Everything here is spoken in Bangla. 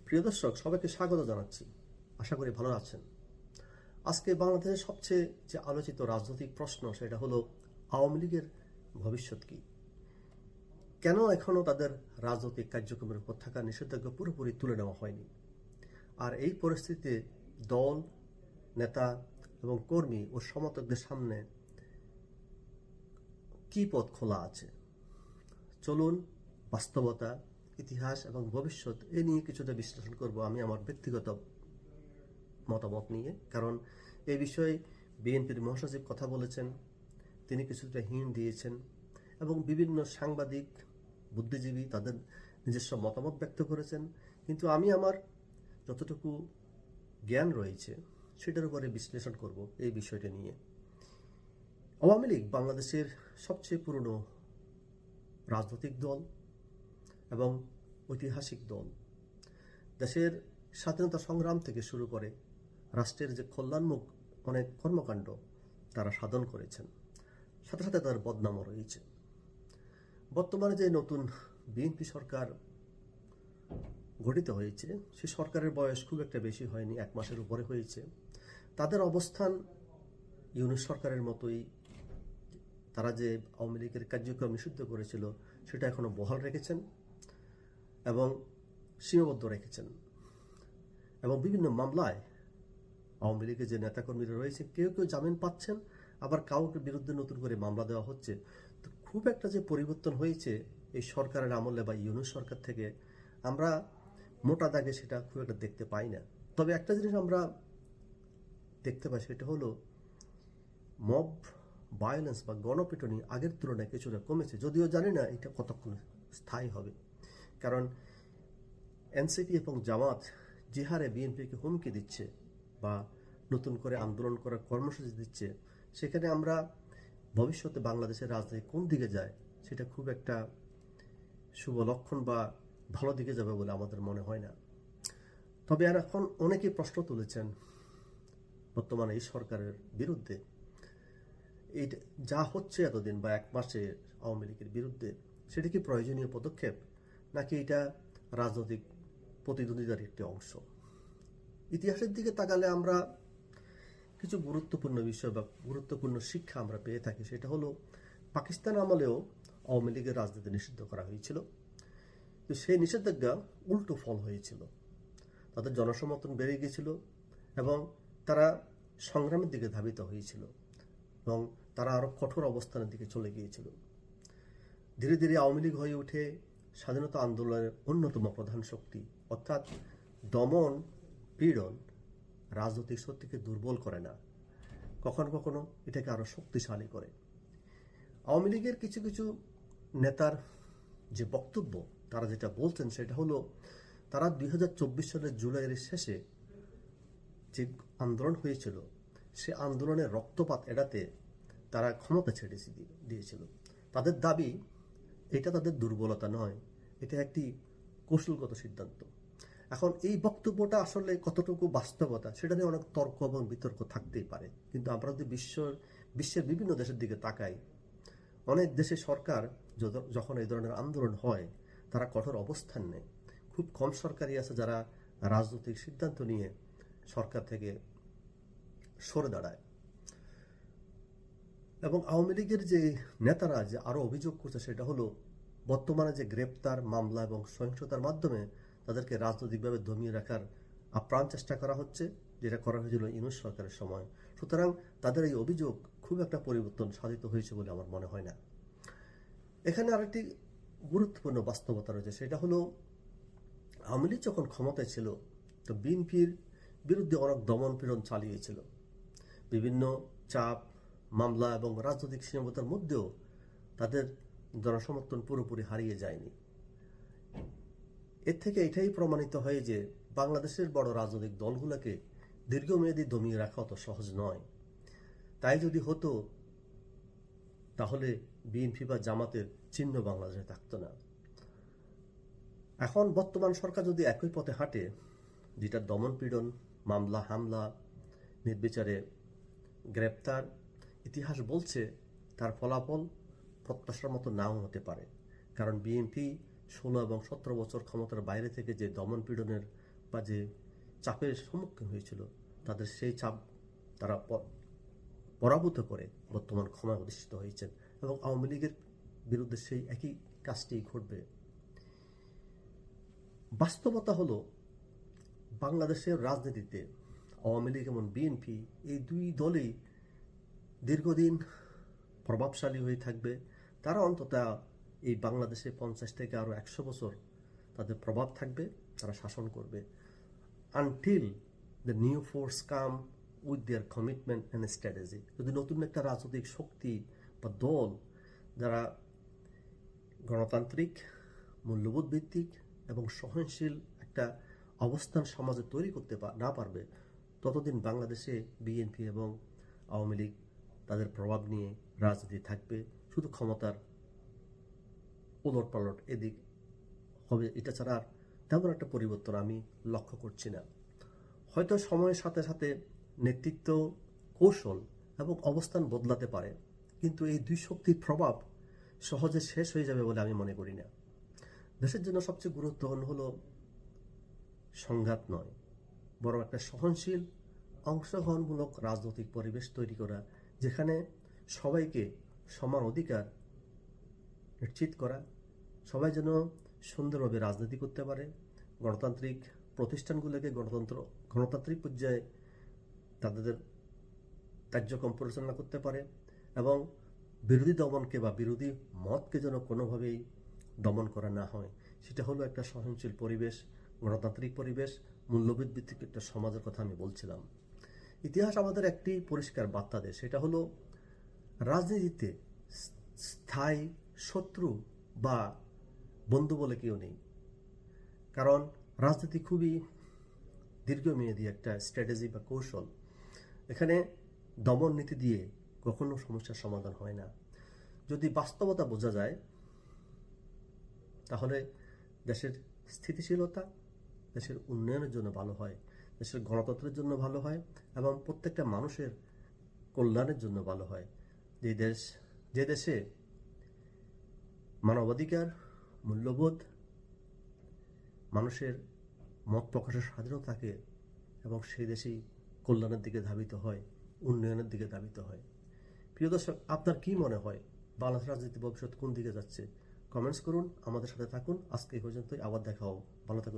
প্রিয় দর্শক, সবাইকে স্বাগত জানাচ্ছি। আশা করি ভালো আছেন। আজকে বাংলাদেশের সবচেয়ে যে আলোচিত রাজনৈতিক প্রশ্ন সেটা হলো আওয়ামী লীগের ভবিষ্যৎ কি। কেন এখনো তাদের রাজনৈতিক কার্যক্রমের উপর থাকা নিষেধাজ্ঞা পুরোপুরি তুলে নেওয়া হয়নি। আর এই পরিস্থিতিতে দল, নেতা এবং কর্মী ও সমর্থকদের সামনে কি পথ খোলা আছে। চলুন বাস্তবতা, ইতিহাস এবং ভবিষ্যৎ এ নিয়ে কিছুটা বিশ্লেষণ করব আমি আমার ব্যক্তিগত মতামত নিয়ে। কারণ এই বিষয়ে বিএনপির মহাসচিব কথা বলেছেন, তিনি কিছুটা হিন্ট দিয়েছেন এবং বিভিন্ন সাংবাদিক, বুদ্ধিজীবী তাদের নিজস্ব মতামত ব্যক্ত করেছেন। কিন্তু আমি আমার যতটুকু জ্ঞান রয়েছে সেটার উপরে বিশ্লেষণ করব এই বিষয়টা নিয়ে। আওয়ামী লীগ বাংলাদেশের সবচেয়ে পুরনো রাজনৈতিক দল এবং ঐতিহাসিক দল। দেশের স্বাধীনতা সংগ্রাম থেকে শুরু করে রাষ্ট্রের যে কল্যাণমুখ অনেক কর্মকাণ্ড তারা সাধন করেছেন, সাথে সাথে তার বদনামও রয়েছে। বর্তমানে যে নতুন বিএনপি সরকার গঠিত হয়েছে, সে সরকারের বয়স খুব একটা বেশি হয়নি, 1 মাসের উপরে হয়েছে। তাদের অবস্থান ইউনূস সরকারের মতোই। তারা যে আওয়ামী লীগের কার্যক্রম নিষিদ্ধ করেছিল সেটা এখনো বহাল রেখেছেন এবং সীমাবদ্ধ রেখেছেন। এবং বিভিন্ন মামলায় আওয়ামী লীগের যে নেতাকর্মীরা রয়েছে কেউ কেউ জামিন পাচ্ছেন, আবার কাউকে বিরুদ্ধে নতুন করে মামলা দেওয়া হচ্ছে। তো খুব একটা যে পরিবর্তন হয়েছে এই সরকারের আমলে বা ইউনূস সরকার থেকে, আমরা মোটা দাগে সেটা খুব একটা দেখতে পাই না। তবে একটা জিনিস আমরা দেখতে পাই, সেটা হলো মব ভায়োলেন্স বা গণপিটুনি আগের তুলনায় কিছুটা কমেছে। যদিও জানি না এটা কতক্ষণ স্থায়ী হবে, কারণ এনসিপি এবং জামাত যে হারে বিএনপিকে হুমকি দিচ্ছে বা নতুন করে আন্দোলন করার কর্মসূচি দিচ্ছে, সেখানে আমরা ভবিষ্যতে বাংলাদেশের রাজনীতি কোন দিকে যায় সেটা খুব একটা শুভ লক্ষণ বা ভালো দিকে যাবে বলে আমাদের মনে হয় না। তবে আর এখন অনেকেই প্রশ্ন তুলেছেন বর্তমানে এই সরকারের বিরুদ্ধে, এই যা হচ্ছে এতদিন বা 1 মাসে আওয়ামী লীগের বিরুদ্ধে, সেটা কি প্রয়োজনীয় পদক্ষেপ নাকি এটা রাজনৈতিক প্রতিদ্বন্দ্বিতার একটি অংশ। ইতিহাসের দিকে তাকালে আমরা কিছু গুরুত্বপূর্ণ বিষয় বা গুরুত্বপূর্ণ শিক্ষা আমরা পেয়ে থাকি। সেটা হলো পাকিস্তান আমলেও আওয়ামী লীগের রাজনীতি নিষিদ্ধ করা হয়েছিল, তো সেই নিষেধাজ্ঞা উল্টো ফল হয়েছিল। তাদের জনসমর্থন বেড়ে গিয়েছিল এবং তারা সংগ্রামের দিকে ধাবিত হয়েছিল এবং তারা আরো কঠোর অবস্থানের দিকে চলে গিয়েছিল। ধীরে ধীরে আওয়ামী লীগ হয়ে ওঠে স্বাধীনতা আন্দোলনের অন্যতম প্রধান শক্তি। অর্থাৎ দমন পীড়ন রাজনৈতিক শক্তিকে দুর্বল করে না, কখনো কখনো এটাকে আরো শক্তিশালী করে। আওয়ামী লীগের কিছু কিছু নেতার যে বক্তব্য, তারা যেটা বলছেন সেটা হলো, তারা 2024 সালের জুলাইয়ের শেষে যে আন্দোলন হয়েছিল সে আন্দোলনের রক্তপাত এড়াতে তারা ক্ষমতা ছেড়ে দিয়েছিল। তাদের দাবি এটা তাদের দুর্বলতা নয়, এটা একটি কৌশলগত সিদ্ধান্ত। এখন এই বক্তব্যটা আসলে কতটুকু বাস্তবতা সেটা নিয়ে অনেক তর্ক এবং বিতর্ক থাকতেই পারে। কিন্তু আমরা যদি বিশ্বের বিভিন্ন দেশের দিকে তাকাই, অনেক দেশে সরকার যখন এই ধরনের আন্দোলন হয় তারা কঠোর অবস্থান নেয়। খুব কম সরকারই আছে যারা রাজনৈতিক সিদ্ধান্ত নিয়ে সরকার থেকে সরে দাঁড়ায়। এবং আওয়ামী লীগের যে নেতারা যে আরো অভিযোগ করছে সেটা হলো, বর্তমানে যে গ্রেপ্তার, মামলা এবং সহিংসতার মাধ্যমে তাদেরকে রাজনৈতিকভাবে দমিয়ে রাখার আপ্রাণ চেষ্টা করা হচ্ছে, যেটা করা হয়েছিল ইউনূস সরকারের সময়। সুতরাং তাদের এই অভিযোগ খুব একটা পরিবর্তন সাধিত হয়েছে বলে আমার মনে হয় না। এখানে আরেকটি গুরুত্বপূর্ণ বাস্তবতা রয়েছে, সেটা হলো আওয়ামী লীগ যখন ক্ষমতায় ছিল তো বিএনপির বিরুদ্ধে অনেক দমন পীড়ন চালিয়েছিল। বিভিন্ন চাপ, মামলা এবং রাজনৈতিক সীমাবদ্ধতার মধ্যেও তাদের জনসমর্থন পুরোপুরি হারিয়ে যায়নি। এর থেকে এটাই প্রমাণিত হয় যে বাংলাদেশের বড় রাজনৈতিক দলগুলোকে দীর্ঘমেয়াদী দমিয়ে রাখা অত সহজ নয়। তাই যদি হতো তাহলে বিএনপি বা জামাতের চিহ্ন বাংলাদেশে থাকতো না। এখন বর্তমান সরকার যদি একই পথে হাঁটে, যেটা দমন পীড়ন, মামলা হামলা, নির্বিচারে গ্রেপ্তার, ইতিহাস বলছে তার ফলাফল প্রত্যাশার মতো নাও হতে পারে। কারণ বিএনপি 16 এবং 17 বছর ক্ষমতার বাইরে থেকে যে দমন পীড়নের বা যে চাপের সম্মুখীন হয়েছিল তাদের সেই চাপ তারা পরাভূত করে বর্তমান ক্ষমা অধিষ্ঠিত হয়েছেন এবং আওয়ামী লীগের বিরুদ্ধে সেই একই কাজটি ঘটবে। বাস্তবতা হলো বাংলাদেশের রাজনীতিতে আওয়ামী লীগ এবং বিএনপি এই দুই দলই দীর্ঘদিন প্রভাবশালী হয়ে থাকবে। তারা অন্তত এই বাংলাদেশে 50 থেকে আরও 100 বছর তাদের প্রভাব থাকবে, তারা শাসন করবে until the new force come with their commitment and strategy. যদি নতুন একটা রাজনৈতিক শক্তি বা দল যারা গণতান্ত্রিক, মূল্যবোধ ভিত্তিক এবং সহনশীল একটা অবস্থান সমাজে তৈরি করতে না পারবে, ততদিন বাংলাদেশে বিএনপি এবং আওয়ামী লীগ তাদের প্রভাব নিয়ে রাজনীতি থাকবে, শুধু ক্ষমতার উলট পালট এদিক হবে। এটা ছাড়া আর তেমন একটা পরিবর্তন আমি লক্ষ্য করছি না। হয়তো সময়ের সাথে সাথে নেতৃত্ব, কৌশল এবং অবস্থান বদলাতে পারে, কিন্তু এই দুই শক্তির প্রভাব সহজে শেষ হয়ে যাবে বলে আমি মনে করি না। দেশের জন্য সবচেয়ে গুরুত্বপূর্ণ হলো সংঘাত নয়, বরং একটা সহনশীল অংশগ্রহণমূলক রাজনৈতিক পরিবেশ তৈরি করা, যেখানে সবাইকে সমান অধিকার নিশ্চিত করা, সবাই যেন সুন্দরভাবে রাজনীতি করতে পারে, গণতান্ত্রিক প্রতিষ্ঠানগুলোকে গণতান্ত্রিক পর্যায়ে তাদের কার্যক্রম পরিচালনা করতে পারে এবং বিরোধী দমনকে বা বিরোধী মতকে যেন কোনোভাবেই দমন করা না হয়। সেটা হলো একটা সহনশীল পরিবেশ, গণতান্ত্রিক পরিবেশ, মূল্যবোধ ভিত্তিক একটা সমাজের কথা আমি বলছিলাম। ইতিহাস আমাদের একটি পরিষ্কার বার্তা দেয়, সেটা হলো রাজনীতিতে স্থায়ী শত্রু বা বন্ধু বলে কেউ নেই। কারণ রাজনীতি খুবই দীর্ঘমেয়াদী একটা স্ট্র্যাটেজি বা কৌশল। এখানে দমন নীতি দিয়ে কখনো সমস্যার সমাধান হয় না। যদি বাস্তবতা বোঝা যায়, তাহলে দেশের স্থিতিশীলতা, দেশের উন্নয়নের জন্য ভালো হয়, দেশের গণতন্ত্রের জন্য ভালো হয় এবং প্রত্যেকটা মানুষের কল্যাণের জন্য ভালো হয়। যে দেশে মানবাধিকার, মূল্যবোধ, মানুষের মত প্রকাশের স্বাধীনতা থাকে এবং সেই দেশেই কল্যাণের দিকে ধাবিত হয়, উন্নয়নের দিকে ধাবিত হয়। প্রিয় দর্শক, আপনার কি মনে হয় বাংলাদেশ রাজনীতি ভবিষ্যৎ কোন দিকে যাচ্ছে? কমেন্টস করুন, আমাদের সাথে থাকুন। আজকে এই পর্যন্তই, আবার দেখা হবে। ভালো থাকুন।